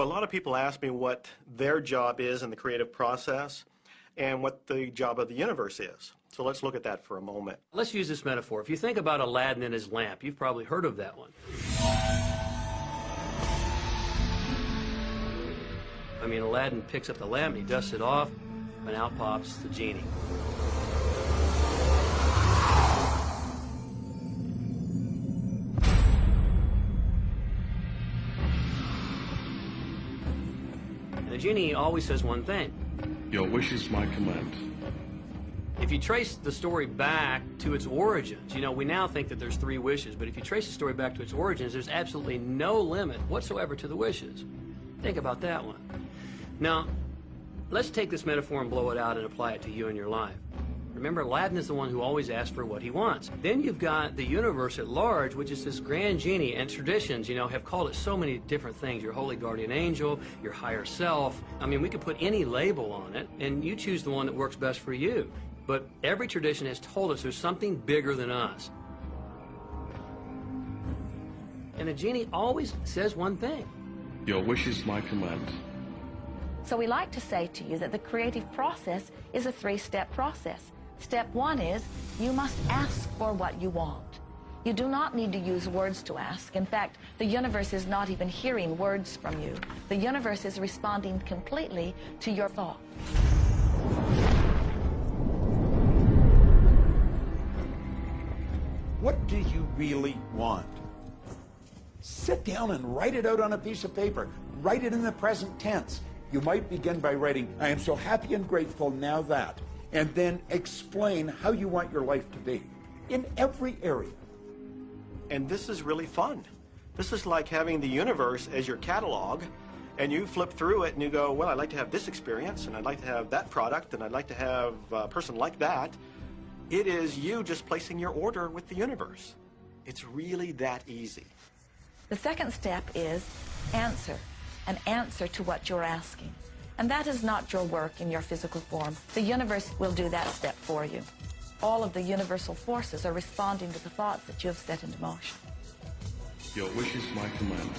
Well, a lot of people ask me what their job is in the creative process and what the job of the universe is. So let's look at that for a moment. Let's use this metaphor. If you think about Aladdin and his lamp, you've probably heard of that one. I mean, Aladdin picks up the lamp, he dusts it off, and out pops the genie. The genie always says one thing. Your wish is my command. If you trace the story back to its origins, you know, we now think that there's 3 wishes, but if you trace the story back to its origins, there's absolutely no limit whatsoever to the wishes. Think about that one. Now, let's take this metaphor and blow it out and apply it to you in your life. Remember, Aladdin is the one who always asks for what he wants. Then you've got the universe at large, which is this grand genie, and traditions, you know, have called it so many different things. Your holy guardian angel, your higher self. I mean, we could put any label on it, and you choose the one that works best for you. But every tradition has told us there's something bigger than us. And the genie always says one thing. Your wish is my command. So we like to say to you that the creative process is a 3-step process. Step 1 is you must ask for what you want. You do not need to use words to ask. In fact, the universe is not even hearing words from you. The universe is responding completely to your thought. What do you really want? Sit down and write it out on a piece of paper. Write it in the present tense. You might begin by writing, I am so happy and grateful now that, and then explain how you want your life to be in every area. And this is really fun. This is like having the universe as your catalog, and you flip through it and you go, well, I'd like to have this experience, and I'd like to have that product, and I'd like to have a person like that. It is you just placing your order with the universe. It's really that easy. The second step is answer, an answer to what you're asking. And that is not your work in your physical form. The universe will do that step for you. All of the universal forces are responding to the thoughts that you have set into motion. Your wish is my command.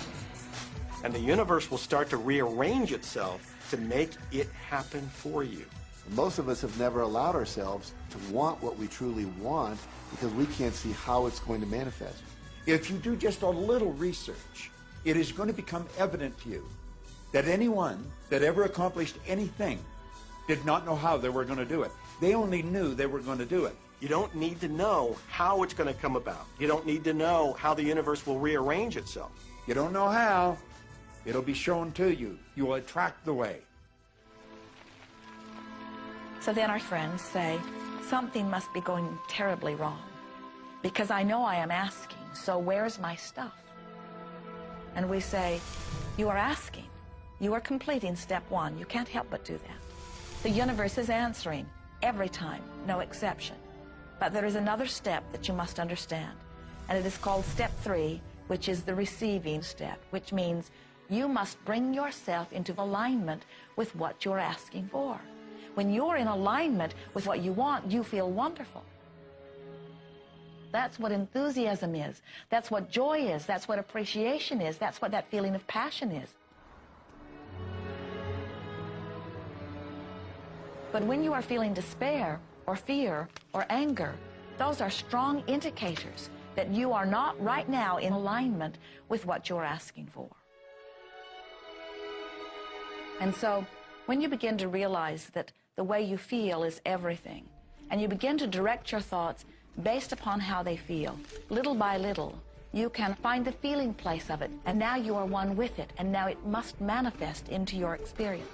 And the universe will start to rearrange itself to make it happen for you. Most of us have never allowed ourselves to want what we truly want because we can't see how it's going to manifest. If you do just a little research, it is going to become evident to you that anyone that ever accomplished anything did not know how they were going to do it. They only knew they were going to do it. You don't need to know how it's going to come about. You don't need to know how the universe will rearrange itself. You don't know how. It'll be shown to you. You will attract the way. So then our friends say, something must be going terribly wrong because I know I am asking, so where's my stuff? And we say, you are asking. You are completing step 1. You can't help but do that. The universe is answering every time, no exception. But there is another step that you must understand, and it is called step 3, which is the receiving step, which means you must bring yourself into alignment with what you're asking for. When you're in alignment with what you want, you feel wonderful. That's what enthusiasm is. That's what joy is. That's what appreciation is. That's what that feeling of passion is. But when you are feeling despair or fear or anger, those are strong indicators that you are not right now in alignment with what you're asking for. And so when you begin to realize that the way you feel is everything, and you begin to direct your thoughts based upon how they feel, little by little, you can find the feeling place of it, and now you are one with it, and now it must manifest into your experience.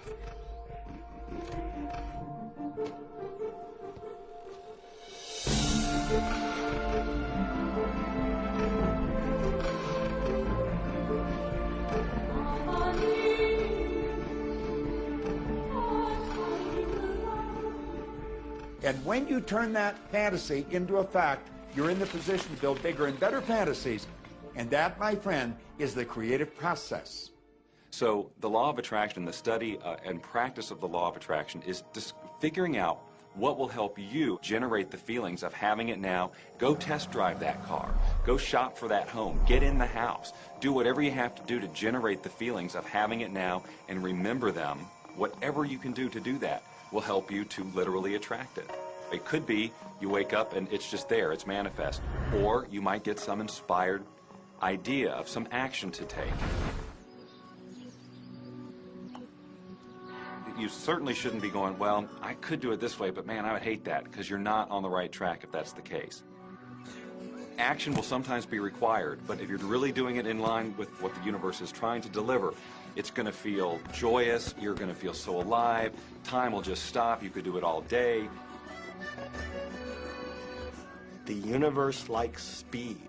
And when you turn that fantasy into a fact, you're in the position to build bigger and better fantasies. And that, my friend, is the creative process. So the law of attraction, the study and practice of the law of attraction is just figuring out what will help you generate the feelings of having it now. Go test drive that car. Go shop for that home. Get in the house. Do whatever you have to do to generate the feelings of having it now and remember them. Whatever you can do to do that will help you to literally attract it. It could be you wake up and it's just there, it's manifest. Or you might get some inspired idea of some action to take. You certainly shouldn't be going, well, I could do it this way, but man, I would hate that, because you're not on the right track if that's the case. Action will sometimes be required, but if you're really doing it in line with what the universe is trying to deliver, it's going to feel joyous, you're going to feel so alive, time will just stop, you could do it all day. The universe likes speed.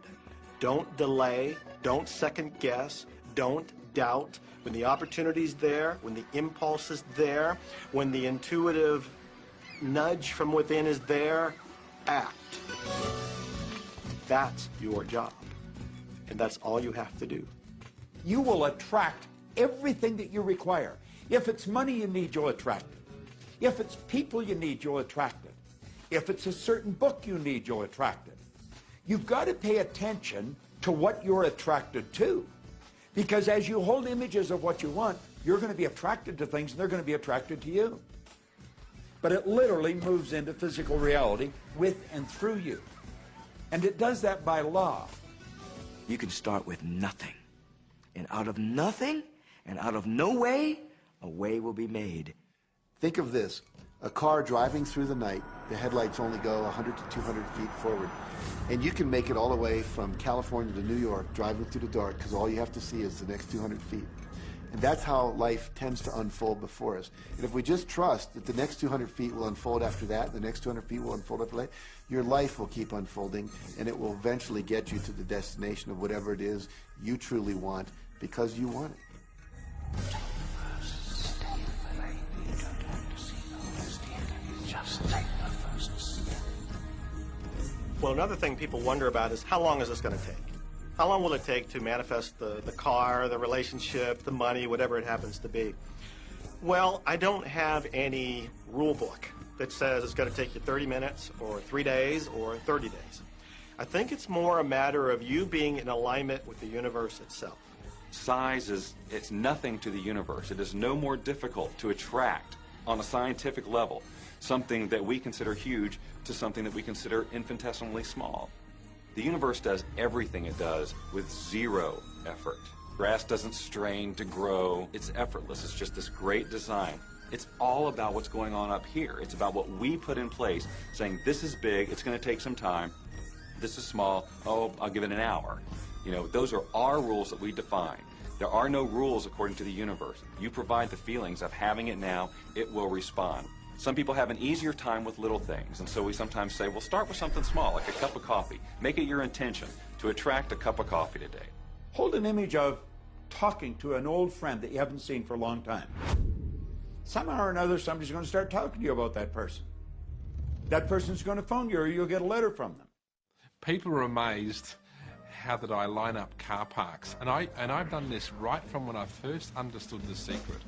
Don't delay, don't second guess, don't doubt. When the opportunity's there, when the impulse is there, when the intuitive nudge from within is there, act. That's your job. And that's all you have to do. You will attract everything that you require. If it's money you need, you'll attract it. If it's people you need, you'll attract it. If it's a certain book you need, you'll attract it. You've got to pay attention to what you're attracted to. Because as you hold images of what you want, you're going to be attracted to things and they're going to be attracted to you. But it literally moves into physical reality with and through you. And it does that by law. You can start with nothing. And out of nothing, and out of no way, a way will be made. Think of this. A car driving through the night, the headlights only go 100 to 200 feet forward. And you can make it all the way from California to New York, driving through the dark, because all you have to see is the next 200 feet. And that's how life tends to unfold before us. And if we just trust that the next 200 feet will unfold after that, the next 200 feet will unfold after that, your life will keep unfolding, and it will eventually get you to the destination of whatever it is you truly want, because you want it. Well, another thing people wonder about is how long is this going to take? How long will it take to manifest the car, the relationship, the money, whatever it happens to be? Well, I don't have any rule book that says it's going to take you 30 minutes or 3 days or 30 days. I think it's more a matter of you being in alignment with the universe itself. Size it's nothing to the universe. It is no more difficult to attract on a scientific level something that we consider huge to something that we consider infinitesimally small. The universe does everything it does with zero effort. Grass doesn't strain to grow. It's effortless. It's just this great design. It's all about what's going on up here. It's about what we put in place, saying this is big, it's going to take some time. This is small, oh, I'll give it an hour. You know, those are our rules that we define. There are no rules according to the universe. You provide the feelings of having it now, it will respond. Some people have an easier time with little things, and so we sometimes say, well, start with something small, like a cup of coffee. Make it your intention to attract a cup of coffee today. Hold an image of talking to an old friend that you haven't seen for a long time. Somehow or another, somebody's going to start talking to you about that person. That person's going to phone you, or you'll get a letter from them. People are amazed how that I line up car parks, and I've done this right from when I first understood the secret.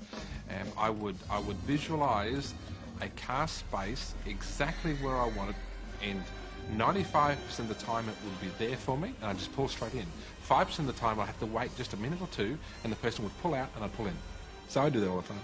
I would visualize a car space exactly where I want it, and 95% of the time it would be there for me, and I just pull straight in. 5% of the time I have to wait just a minute or two, and the person would pull out, and I'd pull in. So I do that all the time.